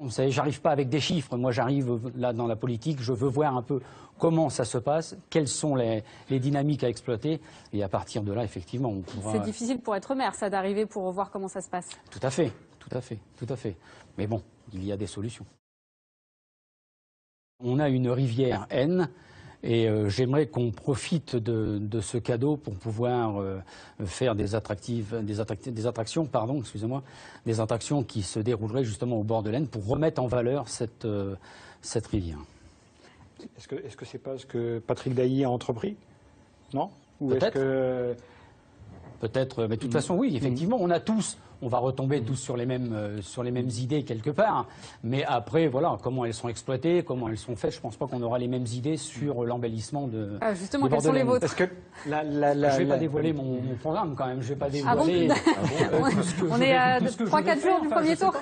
Vous savez, j'arrive pas avec des chiffres. Moi, j'arrive là dans la politique, je veux voir un peu comment ça se passe, quelles sont les dynamiques à exploiter. Et à partir de là, effectivement, on pourra... C'est difficile pour être maire, ça, d'arriver pour voir comment ça se passe. Tout à fait, tout à fait, tout à fait. Mais bon, il y a des solutions. On a une rivière Aisne. Et j'aimerais qu'on profite de ce cadeau pour pouvoir faire des attractions qui se dérouleraient justement au bord de l'Aisne pour remettre en valeur cette rivière. Est-ce que c'est pas ce que Patrick Dailly a entrepris? Non? Peut-être. Peut-être, mais de toute façon, oui, effectivement, on va retomber tous sur les mêmes idées quelque part. Mais après, voilà, comment elles sont exploitées, comment elles sont faites, je ne pense pas qu'on aura les mêmes idées sur l'embellissement de. Ah, justement, quelles sont les vôtres? Parce que je ne vais pas dévoiler mon programme quand même. Je ne vais pas dévoiler. On est à 3-4 jours du premier tour.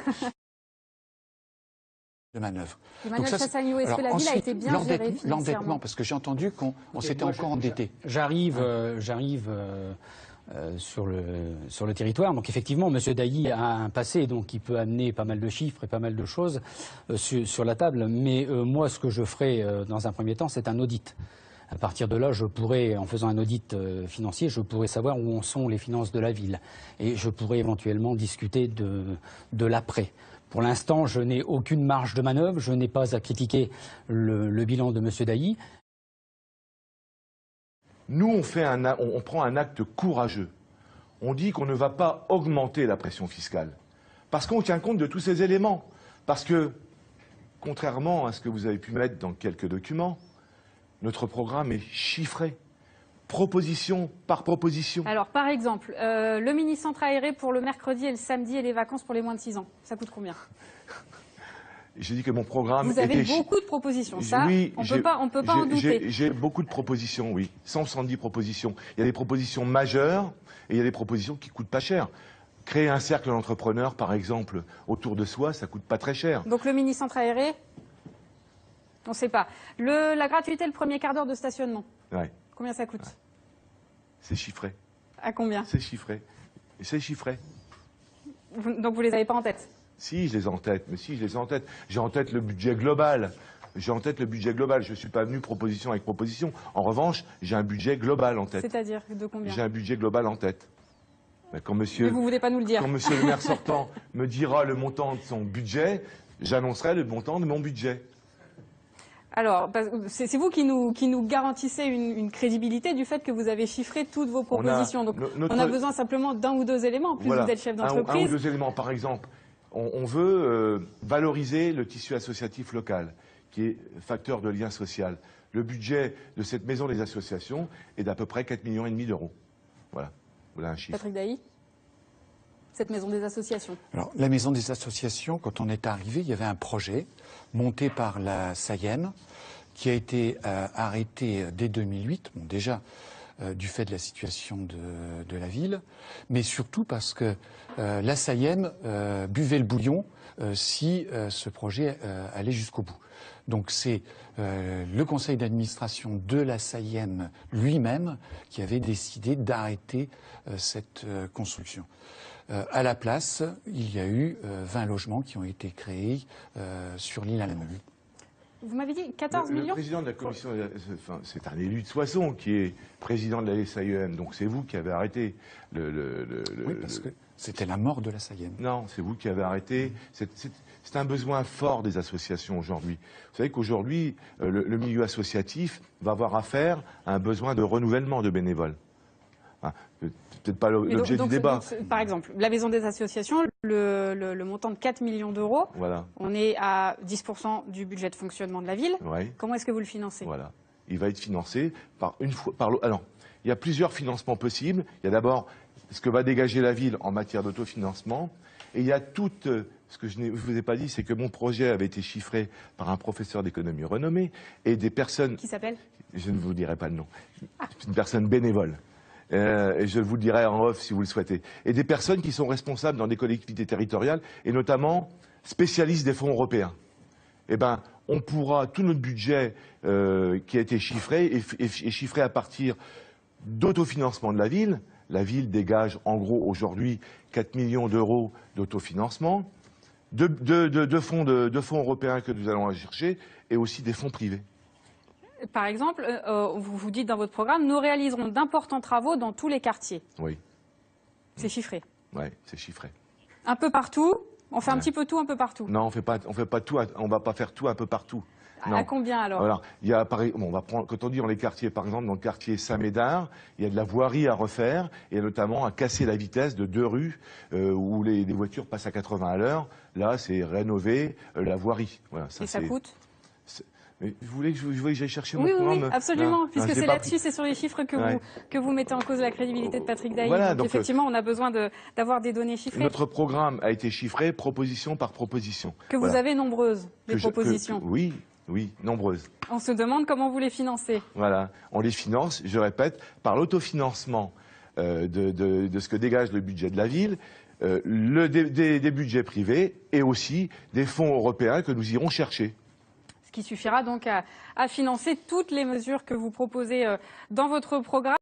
De manœuvre. Emmanuel Chassagneux, est-ce que la ville a été bien gérée financièrement? L'endettement, parce que j'ai entendu qu'on s'était encore endetté. J'arrive sur le territoire. Donc effectivement, M. Dailly a un passé, donc il peut amener pas mal de chiffres et pas mal de choses sur la table. Mais moi, ce que je ferai dans un premier temps, c'est un audit. À partir de là, je pourrais, en faisant un audit financier, je pourrais savoir où en sont les finances de la ville. Et je pourrais éventuellement discuter de l'après. Pour l'instant, je n'ai aucune marge de manœuvre. Je n'ai pas à critiquer le bilan de M. Dailly. Nous, on prend un acte courageux. On dit qu'on ne va pas augmenter la pression fiscale. Parce qu'on tient compte de tous ces éléments. Parce que, contrairement à ce que vous avez pu mettre dans quelques documents, notre programme est chiffré. Proposition par proposition. Alors, par exemple, le mini-centre aéré pour le mercredi et le samedi et les vacances pour les moins de 6 ans, ça coûte combien? J'ai dit que mon programme Vous avez beaucoup de propositions, ça, oui, on peut pas en douter. J'ai beaucoup de propositions, oui, 170 propositions. Il y a des propositions majeures et il y a des propositions qui coûtent pas cher. Créer un cercle d'entrepreneurs, par exemple, autour de soi, ça coûte pas très cher. Donc le mini-centre aéré, on ne sait pas. La gratuité, le premier quart d'heure de stationnement, ouais. Combien ça coûte? C'est chiffré. À combien? C'est chiffré. C'est chiffré. Donc vous les avez pas en tête? Si, je les ai en tête. Mais si, je les ai en tête. J'ai en tête le budget global. J'ai en tête le budget global. Je ne suis pas venu proposition avec proposition. En revanche, j'ai un budget global en tête. C'est-à-dire de combien? J'ai un budget global en tête. Mais quand monsieur, mais vous ne voulez pas nous le dire. Quand monsieur le maire sortant me dira le montant de son budget, j'annoncerai le montant de mon budget. Alors, c'est vous qui nous garantissez une crédibilité du fait que vous avez chiffré toutes vos propositions. Donc, on a besoin simplement d'un ou deux éléments. En plus, voilà, vous êtes chef d'entreprise. Un ou deux éléments. Par exemple, on veut valoriser le tissu associatif local, qui est facteur de lien social. Le budget de cette maison des associations est d'à peu près 4,5 millions d'euros. Voilà. Voilà un chiffre. Patrick Dailly, cette maison des associations. Alors, la maison des associations, quand on est arrivé, il y avait un projet monté par la SAIEN qui a été arrêté dès 2008, bon, déjà du fait de la situation de la ville, mais surtout parce que la SAIEN buvait le bouillon si ce projet allait jusqu'au bout. Donc c'est le conseil d'administration de la SAIEN lui-même qui avait décidé d'arrêter cette construction. À la place, il y a eu 20 logements qui ont été créés sur l'île Allemande. Vous m'avez dit 14 millions. Le président de la commission, c'est un élu de Soissons qui est président de la SAIEM, donc c'est vous qui avez arrêté Oui, parce que c'était la mort de la SAIEM. Non, c'est vous qui avez arrêté. C'est un besoin fort des associations aujourd'hui. Vous savez qu'aujourd'hui, le milieu associatif va avoir affaire à un besoin de renouvellement de bénévoles. Enfin, peut-être pas l'objet du débat. Par exemple, la maison des associations, le montant de 4 millions d'euros, voilà. On est à 10% du budget de fonctionnement de la ville. Ouais. Comment est-ce que vous le financez? Voilà. Il va être financé par alors, il y a plusieurs financements possibles. Il y a d'abord ce que va dégager la ville en matière d'autofinancement. Et il y a ce que je ne vous ai pas dit, c'est que mon projet avait été chiffré par un professeur d'économie renommé et des personnes... Qui s'appelle? Je ne vous dirai pas le nom. C'est une personne bénévole. Et je vous le dirai en off si vous le souhaitez. Et des personnes qui sont responsables dans des collectivités territoriales et notamment spécialistes des fonds européens. Eh bien, on pourra, tout notre budget qui a été chiffré est chiffré à partir d'autofinancement de la ville. La ville dégage en gros aujourd'hui 4 millions d'euros d'autofinancement. de fonds européens que nous allons aller chercher et aussi des fonds privés. Par exemple, vous dites dans votre programme, nous réaliserons d'importants travaux dans tous les quartiers. Oui. C'est chiffré. Oui, c'est chiffré. Un peu partout. On fait un petit peu tout un peu partout. Non, on fait pas tout. On va pas faire tout un peu partout. Non. À combien alors? Voilà. Il y a, on va prendre, quand on dit dans les quartiers, par exemple, dans le quartier Saint-Médard, il y a de la voirie à refaire, et notamment à casser la vitesse de 2 rues où les voitures passent à 80 à l'heure. Là, c'est rénover la voirie. Voilà, et ça coûte? Mais vous voulez que j'aille chercher mon programme? Oui, absolument, puisque c'est là-dessus, c'est sur les chiffres que vous mettez en cause la crédibilité de Patrick Dailly. Voilà, donc effectivement, on a besoin d'avoir des données chiffrées. Notre programme a été chiffré proposition par proposition. Que vous avez nombreuses, des propositions. Oui, nombreuses. On se demande comment vous les financez. Voilà, on les finance, je répète, par l'autofinancement de ce que dégage le budget de la ville, des budgets privés et aussi des fonds européens que nous irons chercher. Ce qui suffira donc à financer toutes les mesures que vous proposez dans votre programme.